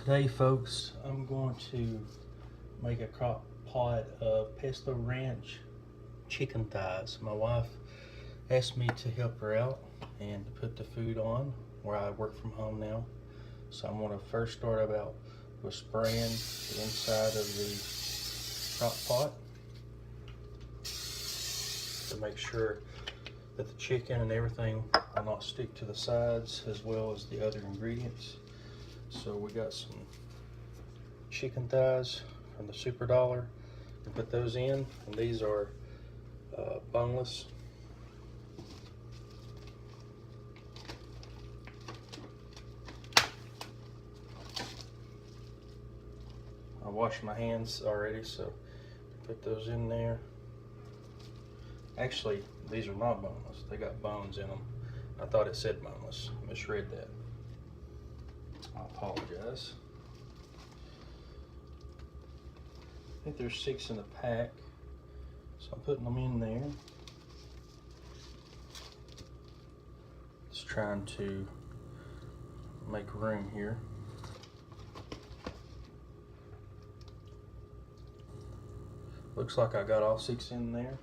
Today, folks, I'm going to make a crock pot of pesto ranch chicken thighs. My wife asked me to help her out and to put the food on where I work from home now. So I'm going to first start about with spraying the inside of the crock pot to make sure that the chicken and everything will not stick to the sides, as well as the other ingredients. So we got some chicken thighs from the Super Dollar, and put those in, and these are boneless. I washed my hands already, so put those in there. Actually, these are not boneless. They got bones in them. I thought it said boneless. I misread that. I apologize. I think there's 6 in a pack, so I'm putting them in there. Just trying to make room here. Looks like I got all 6 in there.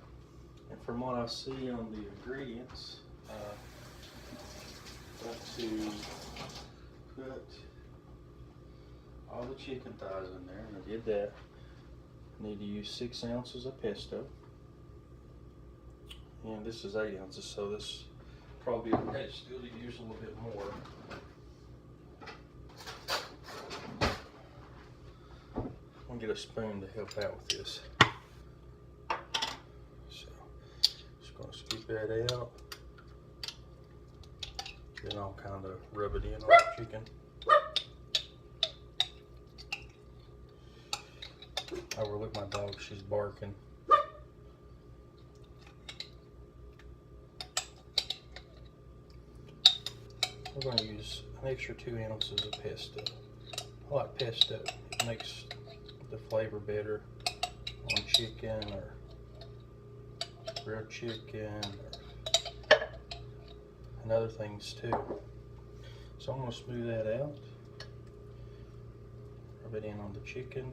And from what I see on the ingredients, got to put all the chicken thighs in there, and I did that. I need to use 6 ounces of pesto, and this is 8 ounces, so this probably okay still to use a little bit more. I'm gonna get a spoon to help out with this. So just gonna scoop that out, then I'll kind of rub it in on the chicken. I overlook my dog, she's barking. We're going to use an extra 2 ounces of pesto. I like pesto. It makes the flavor better on chicken or grilled chicken and other things too. So I'm going to smooth that out. Rub it in on the chicken.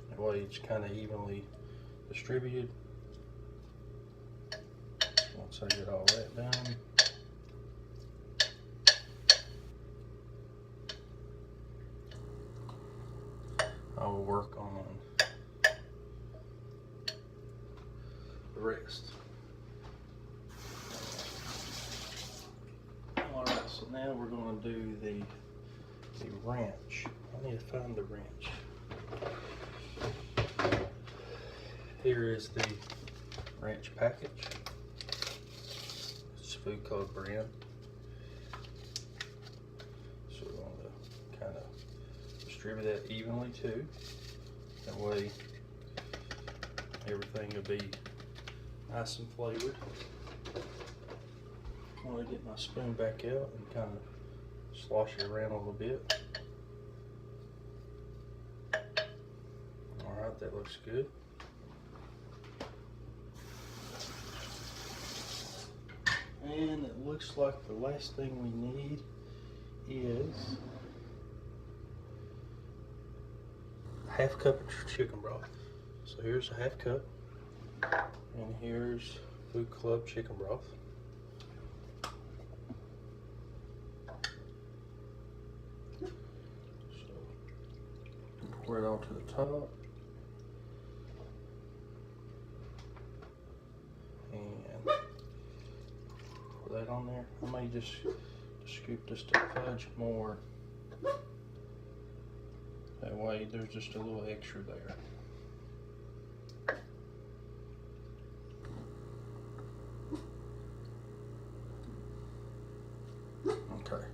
That way it's kind of evenly distributed. Once I get all that done, I will work on the rest. Alright, so now we're going to do the ranch. I need to find the ranch. Here is the ranch package. It's Food Code brand. So we're going to kind of distribute that evenly too. That way everything will be nice and flavored. I'm going to get my spoon back out and kind of slosh it around a little bit. Alright, that looks good. And it looks like the last thing we need is a half cup of chicken broth. So here's a half cup, and here's Food Club chicken broth. So pour it onto the top. That on there. I may just scoop just a fudge more. That way there's just a little extra there. Okay,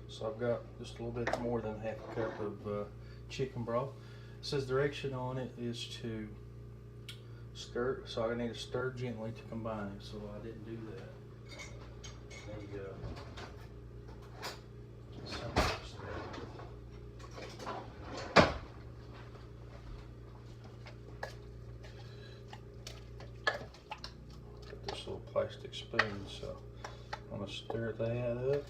so I've got just a little bit more than half a cup of chicken broth. It says direction on it is to stir, so I need to stir gently to combine it, so I didn't do that. Got this little plastic spoon, so I'm going to stir that up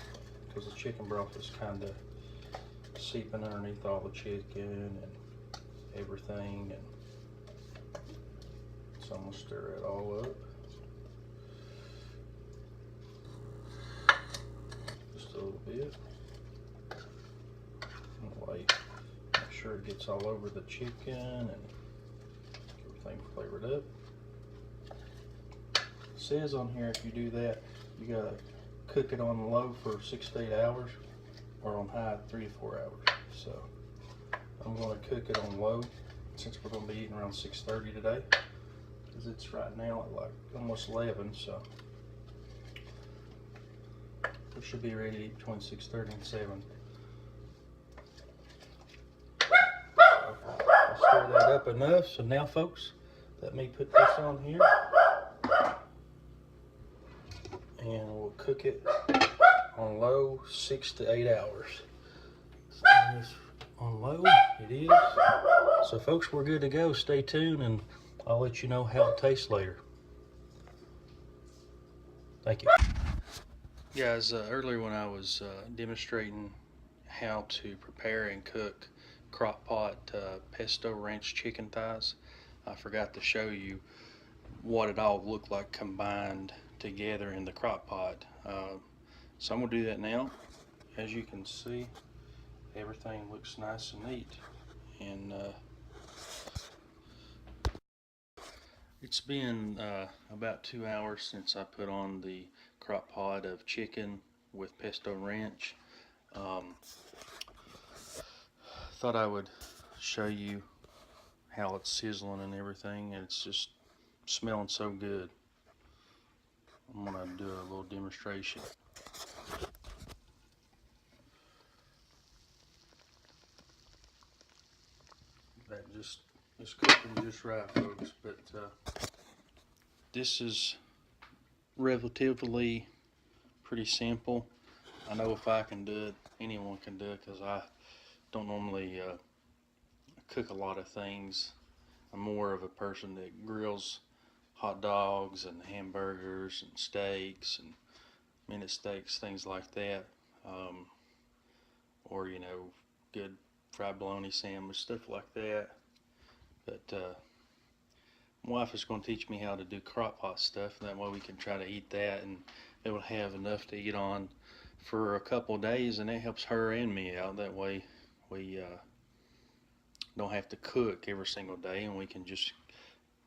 because the chicken broth is kind of seeping underneath all the chicken and everything, and so I'm gonna stir it all up. Just a little bit. Wait, make sure it gets all over the chicken and everything flavored up. It says on here if you do that, you gotta cook it on low for 6 to 8 hours, or on high 3 to 4 hours. So I'm gonna cook it on low since we're gonna be eating around 6:30 today, because it's right now at like almost 11. So we should be ready to eat between 6:30 and 7. Stir that up enough. So now, folks, let me put this on here, and we'll cook it on low 6 to 8 hours. So this on low, it is. So, folks, we're good to go. Stay tuned, and I'll let you know how it tastes later. Thank you. Guys, earlier when I was demonstrating how to prepare and cook crock pot pesto ranch chicken thighs, I forgot to show you what it all looked like combined together in the crock pot. So I'm gonna do that now. As you can see, everything looks nice and neat, and it's been about 2 hours since I put on the crock pot of chicken with pesto ranch. Thought I would show you how it's sizzling and everything, and it's just smelling so good. I'm gonna do a little demonstration. That just is cooking just right, folks. But this is relatively pretty simple. I know if I can do it, anyone can do it, because I don't normally cook a lot of things. I'm more of a person that grills hot dogs and hamburgers and steaks and minute steaks, things like that, or good fried bologna sandwich, stuff like that. But my wife is going to teach me how to do crock pot stuff, and that way we can try to eat that, and it will have enough to eat on for a couple of days, and it helps her and me out. That way we don't have to cook every single day, and we can just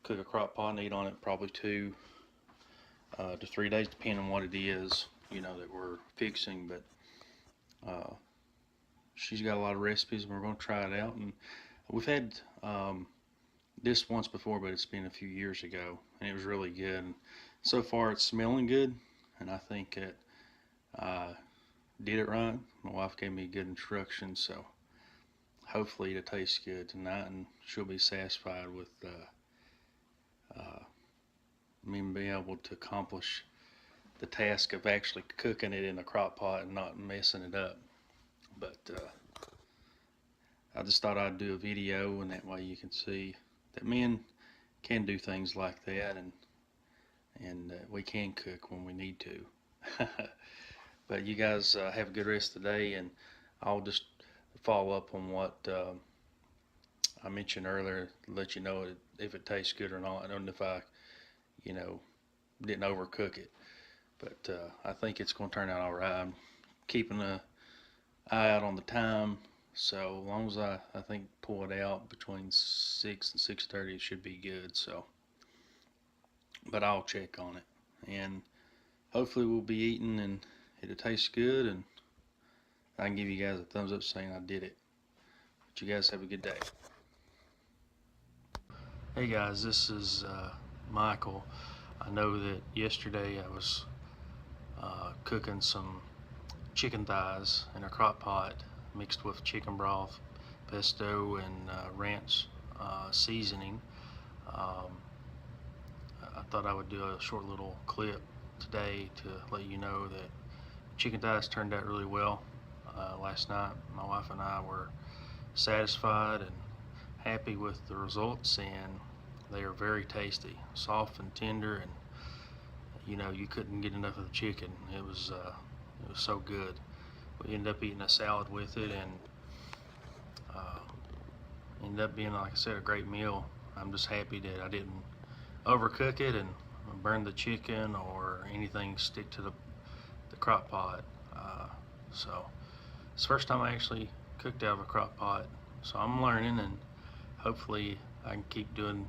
cook a crock pot and eat on it probably 2 to 3 days, depending on what it is that we're fixing. But she's got a lot of recipes, and we're going to try it out. And we've had this once before, but it's been a few years ago, and it was really good. And so far it's smelling good, and I think that I did it right. My wife gave me good instructions, so hopefully it tastes good tonight, and she'll be satisfied with me being able to accomplish the task of actually cooking it in the crock pot and not messing it up. But I just thought I'd do a video, and that way you can see that men can do things like that, and we can cook when we need to. But you guys have a good rest of the day, and I'll just follow up on what I mentioned earlier, let you know if it tastes good or not, and if I didn't overcook it. But I think it's going to turn out all right. I'm keeping an eye out on the time, so as long as I think pull it out between 6 and 6:30, it should be good. So, but I'll check on it, and hopefully we'll be eating and it'll taste good, and I can give you guys a thumbs up saying I did it. But you guys have a good day. Hey guys, this is Michael. I know that yesterday I was cooking some chicken thighs in a crock pot mixed with chicken broth, pesto, and ranch seasoning. I thought I would do a short little clip today to let you know that chicken thighs turned out really well last night. My wife and I were satisfied and happy with the results, and they are very tasty, soft and tender, and you couldn't get enough of the chicken. It was so good. We ended up eating a salad with it, and ended up being, like I said, a great meal. I'm just happy that I didn't overcook it and burn the chicken or anything stick to the crock pot. So it's the first time I actually cooked out of a crock pot. So I'm learning, and hopefully I can keep doing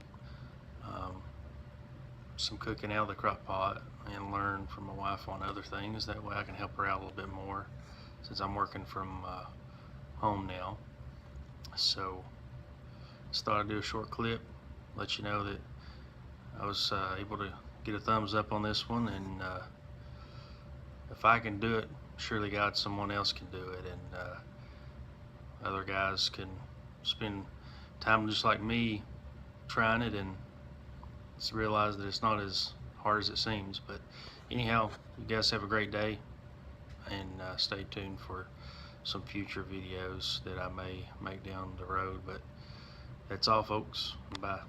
some cooking out of the crock pot and learn from my wife on other things. That way I can help her out a little bit more since I'm working from home now. So just thought I'd do a short clip, let you know that I was able to get a thumbs up on this one, and if I can do it, surely God, someone else can do it, and other guys can spend time just like me trying it and realize that it's not as hard as it seems. But anyhow, you guys have a great day, and stay tuned for some future videos that I may make down the road. But that's all, folks. Bye.